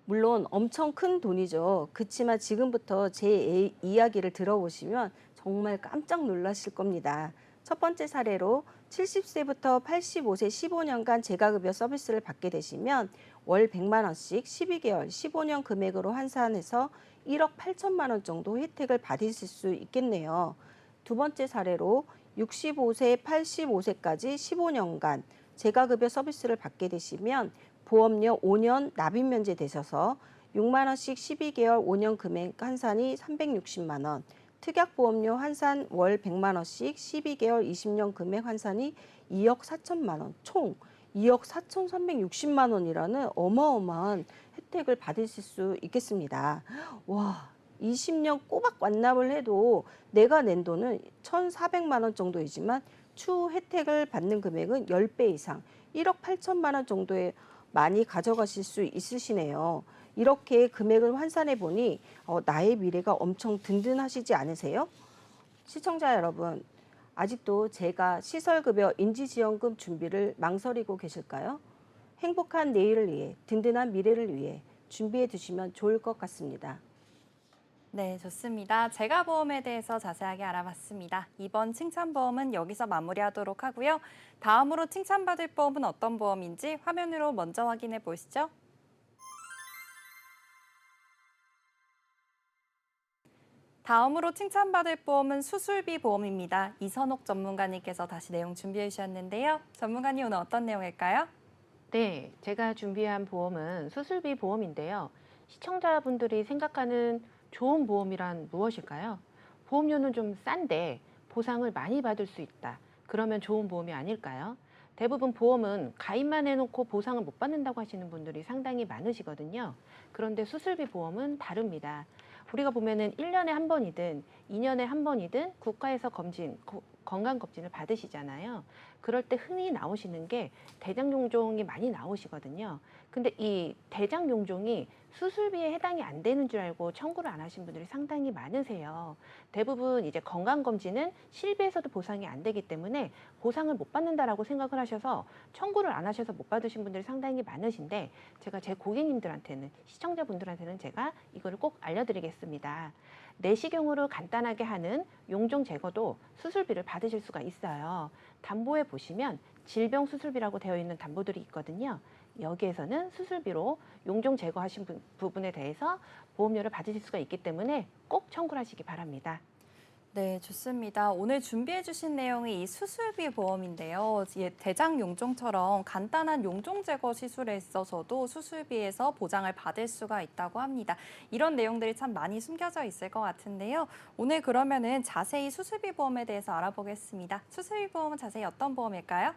물론 엄청 큰 돈이죠. 그렇지만 지금부터 제 이야기를 들어보시면 정말 깜짝 놀라실 겁니다. 첫 번째 사례로 70세부터 85세 15년간 재가급여 서비스를 받게 되시면 월 100만 원씩 12개월 15년 금액으로 환산해서 1억 8천만 원 정도 혜택을 받으실 수 있겠네요. 두 번째 사례로 65세 85세까지 15년간 재가급여 서비스를 받게 되시면 보험료 5년 납입 면제 되셔서 6만 원씩 12개월 5년 금액 환산이 360만 원, 특약보험료 환산 월 100만 원씩 12개월 20년 금액 환산이 2억 4천만 원, 총 2억 4,360만 원이라는 어마어마한 혜택을 받으실 수 있겠습니다. 와, 20년 꼬박 완납을 해도 내가 낸 돈은 1,400만 원 정도이지만 추후 혜택을 받는 금액은 10배 이상 1억 8천만 원 정도의 많이 가져가실 수 있으시네요. 이렇게 금액을 환산해 보니 나의 미래가 엄청 든든하시지 않으세요? 시청자 여러분, 아직도 제가 시설급여 인지지원금 준비를 망설이고 계실까요? 행복한 내일을 위해, 든든한 미래를 위해 준비해 두시면 좋을 것 같습니다. 네, 좋습니다. 재가보험에 대해서 자세하게 알아봤습니다. 이번 칭찬보험은 여기서 마무리하도록 하고요. 다음으로 칭찬받을 보험은 어떤 보험인지 화면으로 먼저 확인해 보시죠. 다음으로 칭찬받을 보험은 수술비 보험입니다. 이선옥 전문가님께서 다시 내용 준비해 주셨는데요. 전문가님 오늘 어떤 내용일까요? 네, 제가 준비한 보험은 수술비 보험인데요. 시청자분들이 생각하는 좋은 보험이란 무엇일까요? 보험료는 좀 싼데 보상을 많이 받을 수 있다. 그러면 좋은 보험이 아닐까요? 대부분 보험은 가입만 해놓고 보상을 못 받는다고 하시는 분들이 상당히 많으시거든요. 그런데 수술비 보험은 다릅니다. 우리가 보면은 1년에 한 번이든 2년에 한 번이든 국가에서 건강검진을 받으시잖아요. 그럴 때 흔히 나오시는 게 대장용종이 많이 나오시거든요. 근데 이 대장용종이 수술비에 해당이 안 되는 줄 알고 청구를 안 하신 분들이 상당히 많으세요. 대부분 이제 건강검진은 실비에서도 보상이 안 되기 때문에 보상을 못 받는다라고 생각을 하셔서 청구를 안 하셔서 못 받으신 분들이 상당히 많으신데 제가 제 고객님들한테는, 시청자분들한테는 제가 이거를 꼭 알려드리겠습니다. 내시경으로 간단하게 하는 용종 제거도 수술비를 받으실 수가 있어요. 담보에 보시면 질병 수술비라고 되어 있는 담보들이 있거든요. 여기에서는 수술비로 용종 제거하신 부분에 대해서 보험료를 받으실 수가 있기 때문에 꼭 청구를 하시기 바랍니다. 네, 좋습니다. 오늘 준비해 주신 내용이 이 수술비 보험인데요. 대장 용종처럼 간단한 용종 제거 시술에 있어서도 수술비에서 보장을 받을 수가 있다고 합니다. 이런 내용들이 참 많이 숨겨져 있을 것 같은데요. 오늘 그러면은 자세히 수술비 보험에 대해서 알아보겠습니다. 수술비 보험은 자세히 어떤 보험일까요?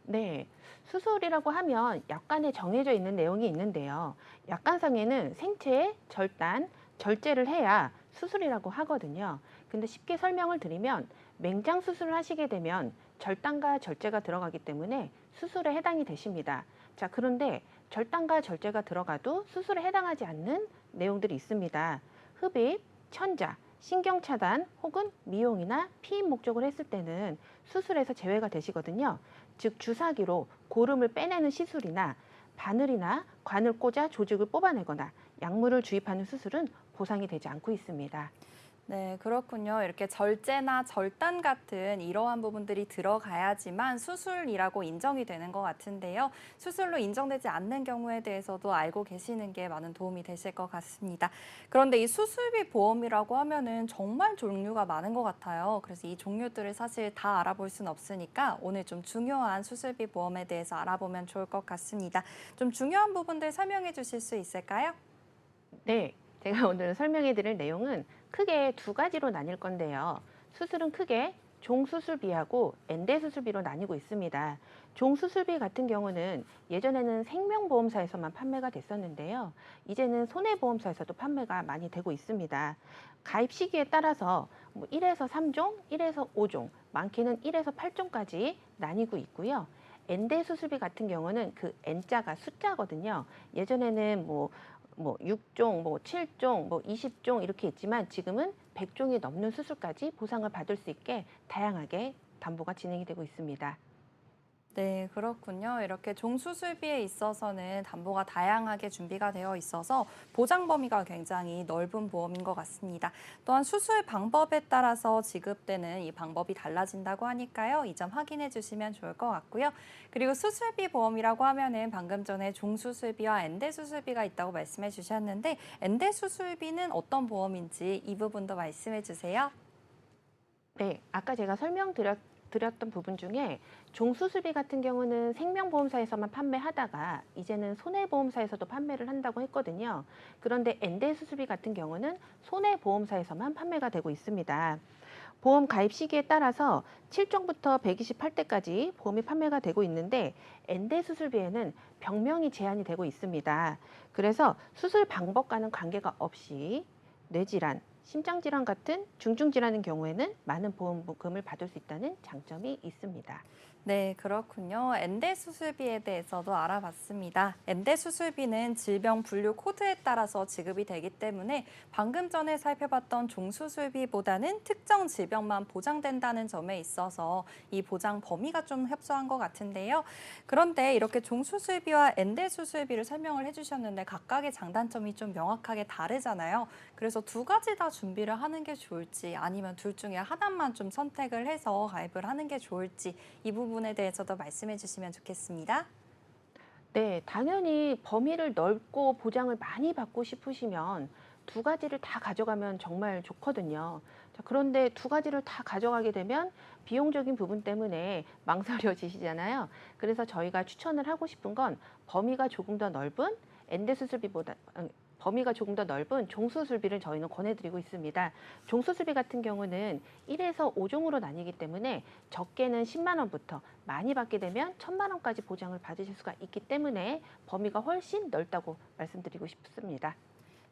네, 수술이라고 하면 약관에 정해져 있는 내용이 있는데요. 약관상에는 생체, 절단, 절제를 해야 수술이라고 하거든요. 근데 쉽게 설명을 드리면 맹장 수술을 하시게 되면 절단과 절제가 들어가기 때문에 수술에 해당이 되십니다. 자, 그런데 절단과 절제가 들어가도 수술에 해당하지 않는 내용들이 있습니다. 흡입, 천자, 신경 차단 혹은 미용이나 피임 목적으로 했을 때는 수술에서 제외가 되시거든요. 즉 주사기로 고름을 빼내는 시술이나 바늘이나 관을 꽂아 조직을 뽑아내거나 약물을 주입하는 수술은 보상이 되지 않고 있습니다. 네, 그렇군요. 이렇게 절제나 절단 같은 이러한 부분들이 들어가야지만 수술이라고 인정이 되는 것 같은데요. 수술로 인정되지 않는 경우에 대해서도 알고 계시는 게 많은 도움이 되실 것 같습니다. 그런데 이 수술비 보험이라고 하면은 정말 종류가 많은 것 같아요. 그래서 이 종류들을 사실 다 알아볼 수는 없으니까 오늘 좀 중요한 수술비 보험에 대해서 알아보면 좋을 것 같습니다. 좀 중요한 부분들 설명해 주실 수 있을까요? 네, 제가 오늘 설명해 드릴 내용은 크게 두 가지로 나뉠 건데요. 수술은 크게 종수술비하고 엔대수술비로 나뉘고 있습니다. 종수술비 같은 경우는 예전에는 생명보험사에서만 판매가 됐었는데요. 이제는 손해보험사에서도 판매가 많이 되고 있습니다. 가입 시기에 따라서 1에서 3종, 1에서 5종, 많게는 1에서 8종까지 나뉘고 있고요. 엔대수술비 같은 경우는 그 N자가 숫자거든요. 예전에는 6종, 7종, 20종 이렇게 있지만 지금은 100종이 넘는 수술까지 보상을 받을 수 있게 다양하게 담보가 진행이 되고 있습니다. 네, 그렇군요. 이렇게 종수술비에 있어서는 담보가 다양하게 준비가 되어 있어서 보장 범위가 굉장히 넓은 보험인 것 같습니다. 또한 수술 방법에 따라서 지급되는 이 방법이 달라진다고 하니까요. 이 점 확인해 주시면 좋을 것 같고요. 그리고 수술비 보험이라고 하면은 방금 전에 종수술비와 엔대수술비가 있다고 말씀해 주셨는데 엔대수술비는 어떤 보험인지 이 부분도 말씀해 주세요. 네, 아까 제가 설명드렸던 부분 중에 종수술비 같은 경우는 생명보험사에서만 판매하다가 이제는 손해보험사에서도 판매를 한다고 했거든요. 그런데 엔대수술비 같은 경우는 손해보험사에서만 판매가 되고 있습니다. 보험 가입 시기에 따라서 7종부터 128대까지 보험이 판매가 되고 있는데 엔대수술비에는 병명이 제한이 되고 있습니다. 그래서 수술 방법과는 관계가 없이 뇌질환, 심장질환 같은 중증질환인 경우에는 많은 보험금을 받을 수 있다는 장점이 있습니다. 네, 그렇군요. 엔대 수술비에 대해서도 알아봤습니다. 엔대 수술비는 질병 분류 코드에 따라서 지급이 되기 때문에 방금 전에 살펴봤던 종수술비보다는 특정 질병만 보장된다는 점에 있어서 이 보장 범위가 좀 협소한 것 같은데요. 그런데 이렇게 종수술비와 엔대 수술비를 설명을 해주셨는데 각각의 장단점이 좀 명확하게 다르잖아요. 그래서 두 가지 다 준비를 하는 게 좋을지 아니면 둘 중에 하나만 좀 선택을 해서 가입을 하는 게 좋을지 이 부분에 대해서도 말씀해 주시면 좋겠습니다. 네, 당연히 범위를 넓고 보장을 많이 받고 싶으시면 두 가지를 다 가져가면 정말 좋거든요. 자, 그런데 두 가지를 다 가져가게 되면 비용적인 부분 때문에 망설여지시잖아요. 그래서 저희가 추천을 하고 싶은 건 범위가 조금 더 넓은 엔대수술비보다 범위가 조금 더 넓은 종수술비를 저희는 권해드리고 있습니다. 종수술비 같은 경우는 1에서 5종으로 나뉘기 때문에 적게는 10만 원부터 많이 받게 되면 1,000만 원까지 보장을 받으실 수가 있기 때문에 범위가 훨씬 넓다고 말씀드리고 싶습니다.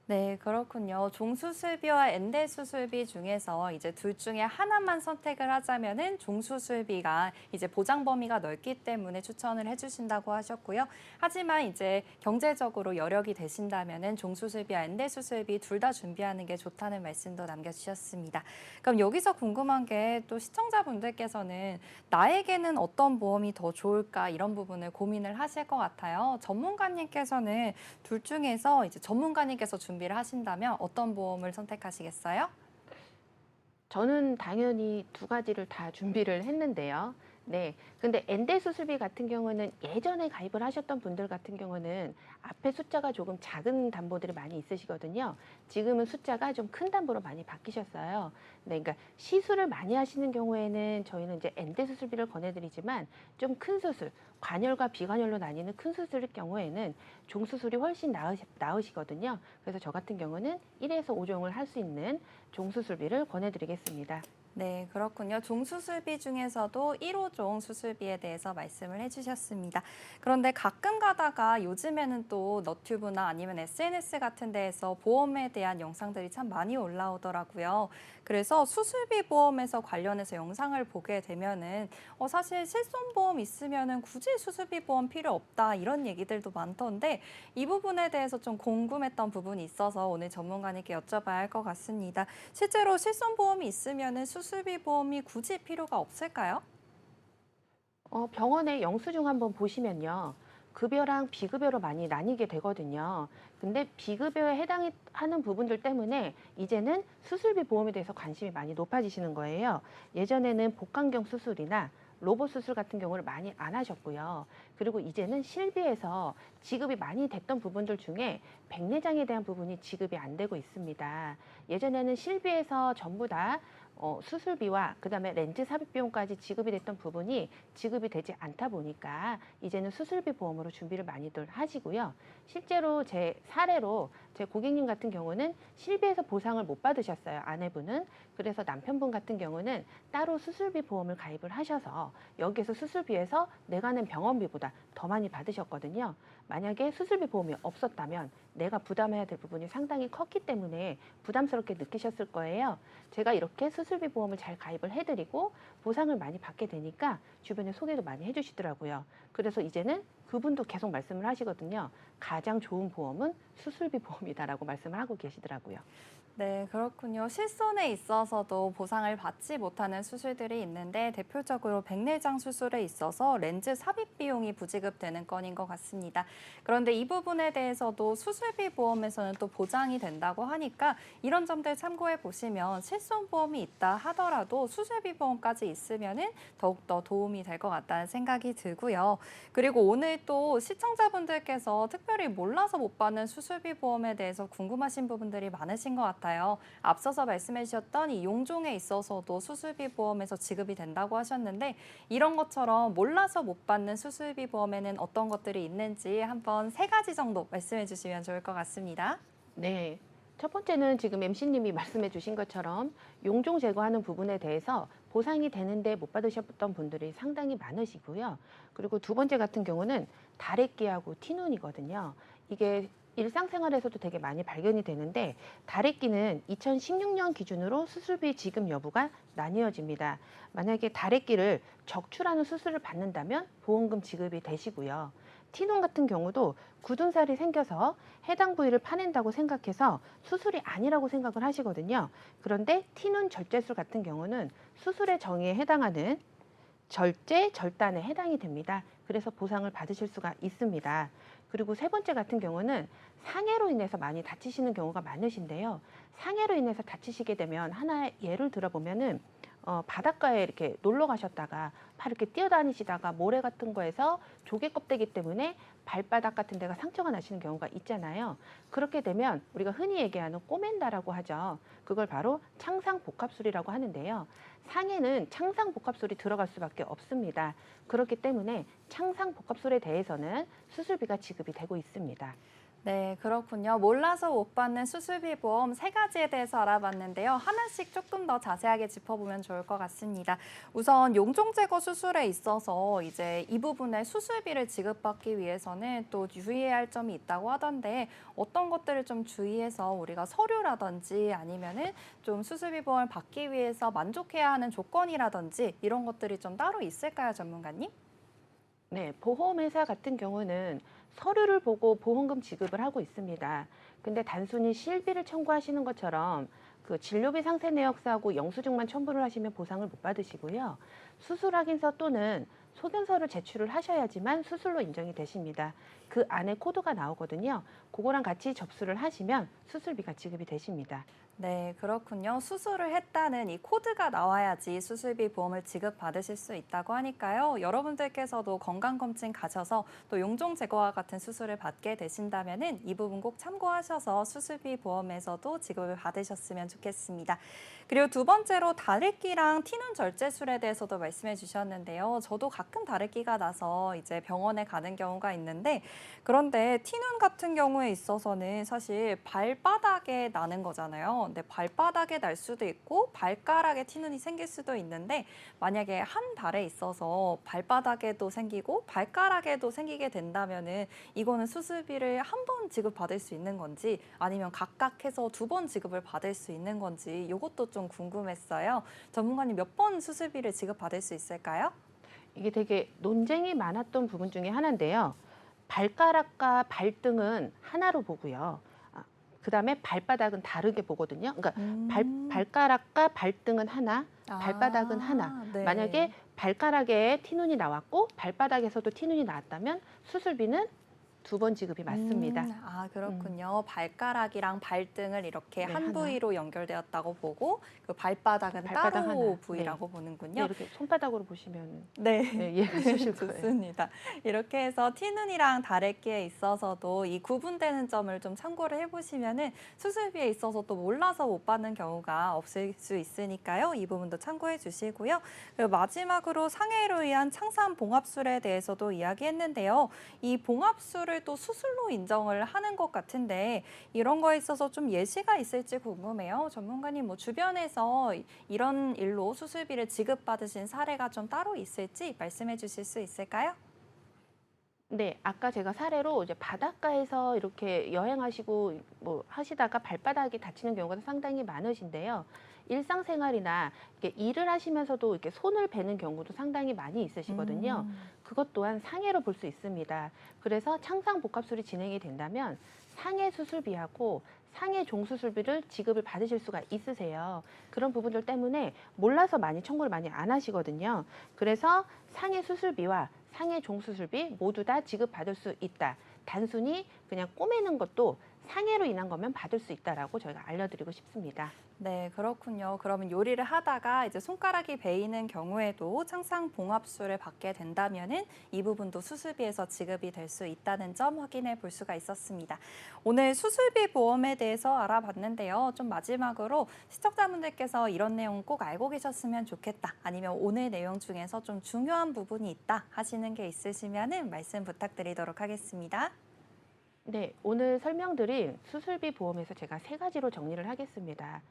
네, 그렇군요. 종수술비와 엔대수술비 중에서 이제 둘 중에 하나만 선택을 하자면은 종수술비가 이제 보장 범위가 넓기 때문에 추천을 해주신다고 하셨고요. 하지만 이제 경제적으로 여력이 되신다면은 종수술비와 엔대수술비 둘 다 준비하는 게 좋다는 말씀도 남겨주셨습니다. 그럼 여기서 궁금한 게 또 시청자분들께서는 나에게는 어떤 보험이 더 좋을까 이런 부분을 고민을 하실 것 같아요. 전문가님께서는 둘 중에서 이제 전문가님께서 준비를 하신다면 어떤 보험을 선택하시겠어요? 저는 당연히 두 가지를 다 준비를 했는데요. 네. 근데 엔대수술비 같은 경우는 예전에 가입을 하셨던 분들 같은 경우는 앞에 숫자가 조금 작은 담보들이 많이 있으시거든요. 지금은 숫자가 좀 큰 담보로 많이 바뀌셨어요. 네. 그러니까 시술을 많이 하시는 경우에는 저희는 이제 엔대수술비를 권해드리지만 좀 큰 수술, 관열과 비관열로 나뉘는 큰 수술일 경우에는 종수술이 훨씬 나으시거든요. 그래서 저 같은 경우는 1에서 5종을 할 수 있는 종수술비를 권해드리겠습니다. 네, 그렇군요. 종수술비 중에서도 1호종 수술비에 대해서 말씀을 해주셨습니다. 그런데 가끔 가다가 요즘에는 또 너튜브나 아니면 SNS 같은 데에서 보험에 대한 영상들이 참 많이 올라오더라고요. 그래서 수술비 보험에서 관련해서 영상을 보게 되면은 사실 실손보험 있으면은 굳이 수술비 보험 필요 없다 이런 얘기들도 많던데 이 부분에 대해서 좀 궁금했던 부분이 있어서 오늘 전문가님께 여쭤봐야 할 것 같습니다. 실제로 실손보험이 있으면은 수술비 보험이 굳이 필요가 없을까요? 병원의 영수증 한번 보시면요. 급여랑 비급여로 많이 나뉘게 되거든요. 근데 비급여에 해당하는 부분들 때문에 이제는 수술비 보험에 대해서 관심이 많이 높아지시는 거예요. 예전에는 복강경 수술이나 로봇 수술 같은 경우를 많이 안 하셨고요. 그리고 이제는 실비에서 지급이 많이 됐던 부분들 중에 백내장에 대한 부분이 지급이 안 되고 있습니다. 예전에는 실비에서 전부 다 수술비와 그다음에 렌즈 삽입 비용까지 지급이 됐던 부분이 지급이 되지 않다 보니까 이제는 수술비 보험으로 준비를 많이들 하시고요. 실제로 제 사례로 제 고객님 같은 경우는 실비에서 보상을 못 받으셨어요. 아내분은. 그래서 남편분 같은 경우는 따로 수술비 보험을 가입을 하셔서 여기에서 수술비에서 내가 낸 병원비보다 더 많이 받으셨거든요. 만약에 수술비 보험이 없었다면 내가 부담해야 될 부분이 상당히 컸기 때문에 부담스럽게 느끼셨을 거예요. 제가 이렇게 수술비 보험을 잘 가입을 해드리고 보상을 많이 받게 되니까 주변에 소개도 많이 해주시더라고요. 그래서 이제는 그분도 계속 말씀을 하시거든요. 가장 좋은 보험은 수술비 보험이다라고 말씀을 하고 계시더라고요. 네, 그렇군요. 실손에 있어서도 보상을 받지 못하는 수술들이 있는데 대표적으로 백내장 수술에 있어서 렌즈 삽입 비용이 부지급되는 건인 것 같습니다. 그런데 이 부분에 대해서도 수술비 보험에서는 또 보장이 된다고 하니까 이런 점들 참고해 보시면 실손 보험이 있다 하더라도 수술비 보험까지 있으면은 더욱더 도움이 될 것 같다는 생각이 들고요. 그리고 오늘 또 시청자분들께서 특별히 몰라서 못 받는 수술비 보험에 대해서 궁금하신 부분들이 많으신 것 같아요. 앞서서 말씀해 주셨던 이 용종에 있어서도 수술비 보험에서 지급이 된다고 하셨는데 이런 것처럼 몰라서 못 받는 수술비 보험에는 어떤 것들이 있는지 한번 3가지 정도 말씀해 주시면 좋을 것 같습니다. 네. 첫 번째는 지금 MC님이 말씀해 주신 것처럼 용종 제거하는 부분에 대해서 보상이 되는데 못 받으셨던 분들이 상당히 많으시고요. 그리고 두 번째 같은 경우는 다래끼하고 티눈이거든요. 이게 일상생활에서도 되게 많이 발견이 되는데 다래끼는 2016년 기준으로 수술비 지급 여부가 나뉘어집니다. 만약에 다래끼를 적출하는 수술을 받는다면 보험금 지급이 되시고요. 티눈 같은 경우도 굳은 살이 생겨서 해당 부위를 파낸다고 생각해서 수술이 아니라고 생각을 하시거든요. 그런데 티눈 절제술 같은 경우는 수술의 정의에 해당하는 절제, 절단에 해당이 됩니다. 그래서 보상을 받으실 수가 있습니다. 그리고 세 번째 같은 경우는 상해로 인해서 많이 다치시는 경우가 많으신데요. 상해로 인해서 다치시게 되면 하나의 예를 들어보면은 바닷가에 이렇게 놀러 가셨다가 막 이렇게 뛰어다니시다가 모래 같은 거에서 조개 껍데기 때문에 발바닥 같은 데가 상처가 나시는 경우가 있잖아요. 그렇게 되면 우리가 흔히 얘기하는 꼬맨다라고 하죠. 그걸 바로 창상복합술이라고 하는데요. 상해는 창상복합술이 들어갈 수밖에 없습니다. 그렇기 때문에 창상복합술에 대해서는 수술비가 지급이 되고 있습니다. 네, 그렇군요. 몰라서 못 받는 수술비 보험 3가지에 대해서 알아봤는데요. 하나씩 조금 더 자세하게 짚어보면 좋을 것 같습니다. 우선 용종 제거 수술에 있어서 이제 이 부분에 수술비를 지급받기 위해서는 또 유의해야 할 점이 있다고 하던데 어떤 것들을 좀 주의해서 우리가 서류라든지 아니면은 좀 수술비 보험을 받기 위해서 만족해야 하는 조건이라든지 이런 것들이 좀 따로 있을까요, 전문가님? 네, 보험회사 같은 경우는 서류를 보고 보험금 지급을 하고 있습니다. 근데 단순히 실비를 청구하시는 것처럼 그 진료비 상세 내역서하고 영수증만 첨부를 하시면 보상을 못 받으시고요. 수술 확인서 또는 소견서를 제출을 하셔야지만 수술로 인정이 되십니다. 그 안에 코드가 나오거든요. 그거랑 같이 접수를 하시면 수술비가 지급이 되십니다. 네, 그렇군요. 수술을 했다는 이 코드가 나와야지 수술비 보험을 지급받으실 수 있다고 하니까요. 여러분들께서도 건강검진 가셔서 또 용종 제거와 같은 수술을 받게 되신다면은 이 부분 꼭 참고하셔서 수술비 보험에서도 지급을 받으셨으면 좋겠습니다. 그리고 두 번째로 다래끼랑 티눈 절제술에 대해서도 말씀해 주셨는데요. 저도 가끔 다래끼가 나서 이제 병원에 가는 경우가 있는데 그런데 티눈 같은 경우에 있어서는 사실 발바닥에 나는 거잖아요. 근데 발바닥에 날 수도 있고 발가락에 티눈이 생길 수도 있는데 만약에 한 발에 있어서 발바닥에도 생기고 발가락에도 생기게 된다면은 이거는 수술비를 한 번 지급받을 수 있는 건지 아니면 각각 해서 2번 지급을 받을 수 있는 건지 이것도 좀 궁금했어요. 전문가님 몇 번 수술비를 지급받을 수 있을까요? 이게 되게 논쟁이 많았던 부분 중에 하나인데요. 발가락과 발등은 하나로 보고요. 그다음에 발바닥은 다르게 보거든요. 그러니까 발가락과 발등은 하나, 발바닥은 하나. 네. 만약에 발가락에 티눈이 나왔고 발바닥에서도 티눈이 나왔다면 수술비는 두 번 지급이 맞습니다. 아, 그렇군요. 발가락이랑 발등을 이렇게 네, 한 하나. 부위로 연결되었다고 보고 그 발바닥은 발바닥 따로 하나. 부위라고 네, 보는군요. 이렇게 손바닥으로 보시면 네. 네, 이해가 쉬실 거예요. 좋습니다. 이렇게 해서 티눈이랑 다래끼에 있어서도 이 구분되는 점을 좀 참고를 해보시면은 수술비에 있어서 또 몰라서 못 받는 경우가 없을 수 있으니까요. 이 부분도 참고해 주시고요. 그리고 마지막으로 상해로 의한 창상 봉합술에 대해서도 이야기했는데요. 이 봉합술을 또 수술로 인정을 하는 것 같은데 이런 거에 있어서 좀 예시가 있을지 궁금해요. 전문가님 뭐 주변에서 이런 일로 수술비를 지급받으신 사례가 좀 따로 있을지 말씀해 주실 수 있을까요? 네, 아까 제가 사례로 이제 바닷가에서 이렇게 여행하시고 뭐 하시다가 발바닥이 다치는 경우가 상당히 많으신데요. 일상생활이나 이렇게 일을 하시면서도 이렇게 손을 베는 경우도 상당히 많이 있으시거든요. 그것 또한 상해로 볼 수 있습니다. 그래서 창상 복합술이 진행이 된다면 상해 수술비하고 상해 종수술비를 지급을 받으실 수가 있으세요. 그런 부분들 때문에 몰라서 많이 청구를 많이 안 하시거든요. 그래서 상해 수술비와 상해 종수술비 모두 다 지급받을 수 있다. 단순히 그냥 꼬매는 것도 상해로 인한 거면 받을 수 있다라고 저희가 알려드리고 싶습니다. 네, 그렇군요. 그러면 요리를 하다가 이제 손가락이 베이는 경우에도 창상 봉합술을 받게 된다면은 이 부분도 수술비에서 지급이 될 수 있다는 점 확인해 볼 수가 있었습니다. 오늘 수술비 보험에 대해서 알아봤는데요. 좀 마지막으로 시청자분들께서 이런 내용 꼭 알고 계셨으면 좋겠다. 아니면 오늘 내용 중에서 좀 중요한 부분이 있다 하시는 게 있으시면은 말씀 부탁드리도록 하겠습니다. 네, 오늘 설명드린 수술비 보험에서 제가 세 가지로 정리를 하겠습니다.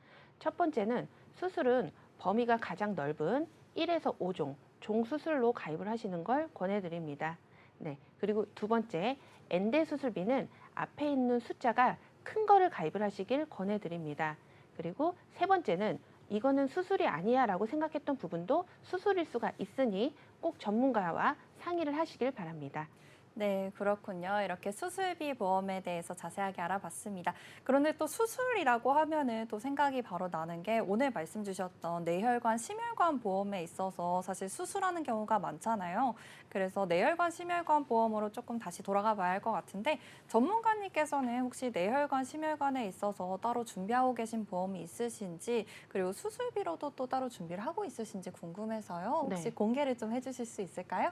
첫 번째는 수술은 범위가 가장 넓은 1에서 5종, 종수술로 가입을 하시는 걸 권해드립니다. 네, 그리고 두 번째, 엔대 수술비는 앞에 있는 숫자가 큰 거를 가입을 하시길 권해드립니다. 그리고 세 번째는 이거는 수술이 아니야 라고 생각했던 부분도 수술일 수가 있으니 꼭 전문가와 상의를 하시길 바랍니다. 네, 그렇군요. 이렇게 수술비 보험에 대해서 자세하게 알아봤습니다. 그런데 또 수술이라고 하면은 또 생각이 바로 나는 게 오늘 말씀 주셨던 뇌혈관, 심혈관 보험에 있어서 사실 수술하는 경우가 많잖아요. 그래서 뇌혈관, 심혈관 보험으로 조금 다시 돌아가 봐야 할 것 같은데 전문가님께서는 혹시 뇌혈관, 심혈관에 있어서 따로 준비하고 계신 보험이 있으신지 그리고 수술비로도 또 따로 준비를 하고 있으신지 궁금해서요. 혹시 네. 공개를 좀 해주실 수 있을까요?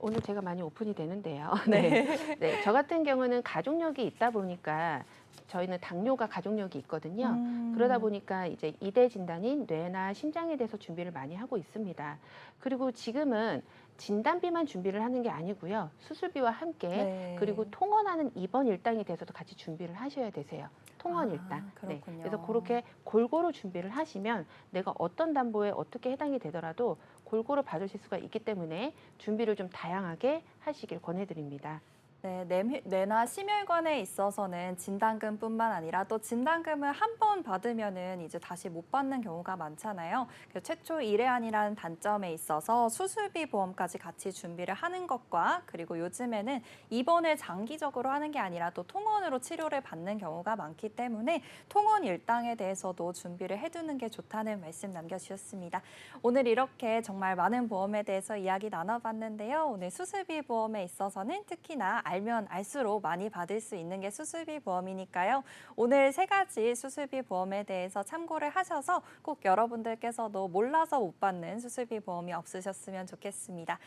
오늘 제가 많이 오픈이 되는데요. 네. 네, 저 같은 경우는 가족력이 있다 보니까 저희는 당뇨가 가족력이 있거든요. 그러다 보니까 이제 2대 진단인 뇌나 심장에 대해서 준비를 많이 하고 있습니다. 그리고 지금은 진단비만 준비를 하는 게 아니고요. 수술비와 함께 네. 그리고 통원하는 입원 일당에 대해서도 같이 준비를 하셔야 되세요. 통원 아, 일당. 네, 그렇군요. 그래서 그렇게 골고루 준비를 하시면 내가 어떤 담보에 어떻게 해당이 되더라도 골고루 받으실 수가 있기 때문에 준비를 좀 다양하게 하시길 권해드립니다. 네, 뇌나 심혈관에 있어서는 진단금뿐만 아니라 또 진단금을 한 번 받으면은 이제 다시 못 받는 경우가 많잖아요. 그래서 최초 1회안이라는 단점에 있어서 수술비 보험까지 같이 준비를 하는 것과 그리고 요즘에는 입원을 장기적으로 하는 게 아니라 또 통원으로 치료를 받는 경우가 많기 때문에 통원 일당에 대해서도 준비를 해두는 게 좋다는 말씀 남겨주셨습니다. 오늘 이렇게 정말 많은 보험에 대해서 이야기 나눠봤는데요. 오늘 수술비 보험에 있어서는 특히나 알면 알수록 많이 받을 수 있는 게 수술비 보험이니까요. 오늘 세 가지 수술비 보험에 대해서 참고를 하셔서 꼭 여러분들께서도 몰라서 못 받는 수술비 보험이 없으셨으면 좋겠습니다.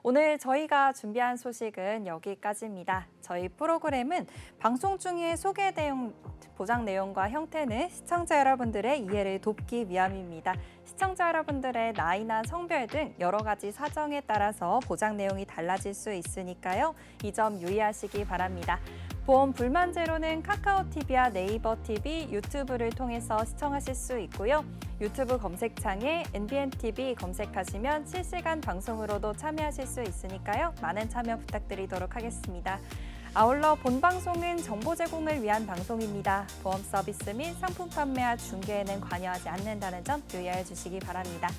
오늘 저희가 준비한 소식은 여기까지입니다. 저희 프로그램은 방송 중에 소개 내용, 보장 내용과 형태는 시청자 여러분들의 이해를 돕기 위함입니다. 시청자 여러분들의 나이나 성별 등 여러 가지 사정에 따라서 보장 내용이 달라질 수 있으니까요. 이 점 유의하시기 바랍니다. 보험 불만 제로는 카카오 TV와 네이버 TV, 유튜브를 통해서 시청하실 수 있고요. 유튜브 검색창에 NBN TV 검색하시면 실시간 방송으로도 참여하실 수 있으니까요. 많은 참여 부탁드리도록 하겠습니다. 아울러 본 방송은 정보 제공을 위한 방송입니다. 보험 서비스 및 상품 판매와 중개에는 관여하지 않는다는 점 유의해 주시기 바랍니다.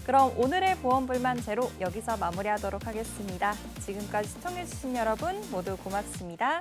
그럼 오늘의 보험 불만 제로 여기서 마무리하도록 하겠습니다. 지금까지 시청해주신 여러분 모두 고맙습니다.